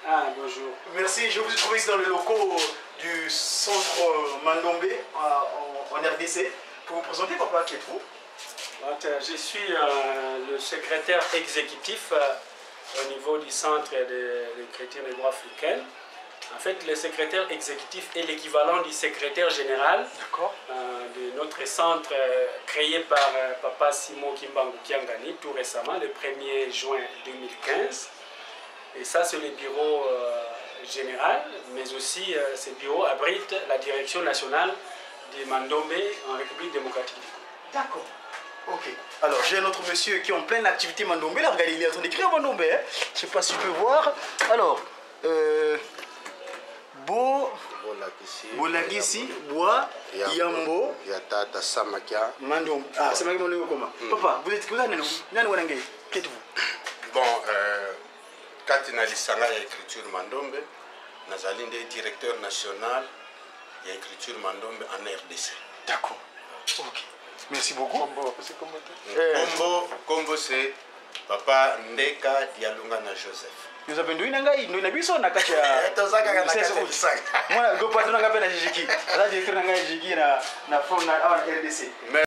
Ah, bonjour. Merci, je vous ai trouvé ici dans les locaux du centre Mandombe en RDC. Pour vous présenter, papa, qui êtes-vous? Je suis le secrétaire exécutif au niveau du centre des chrétiens des droits africains. En fait, le secrétaire exécutif est l'équivalent du secrétaire général de notre centre créé par Papa Simon Kimbangu Kiangani tout récemment, le 1er juin 2015. Et ça, c'est le bureau général, mais aussi ce bureau abrite la direction nationale du Mandombe en République démocratique du Congo. D'accord. Ok. Alors, j'ai un autre monsieur qui est en pleine activité Mandombe. Là, regardez, il est en train d'écrire Mandombe. Hein. Je ne sais pas si tu peux voir. Alors, Bolagisi, Bois, Yambo, Yatata Samakia. Mandombe. Ah, c'est ma comment? Papa, vous êtes là, qui êtes-vous? Bon, Katina Lissanga et écriture Mandombe, Nazaline est directeur national et écriture Mandombe en RDC. D'accord. Ok. Merci beaucoup. Combo c'est Papa Ndeka Dialungana Joseph. Nous avons dit que biso na kacha mwana go patron nga pe na jiki. Ala directeur nga jiki na fond na RDC.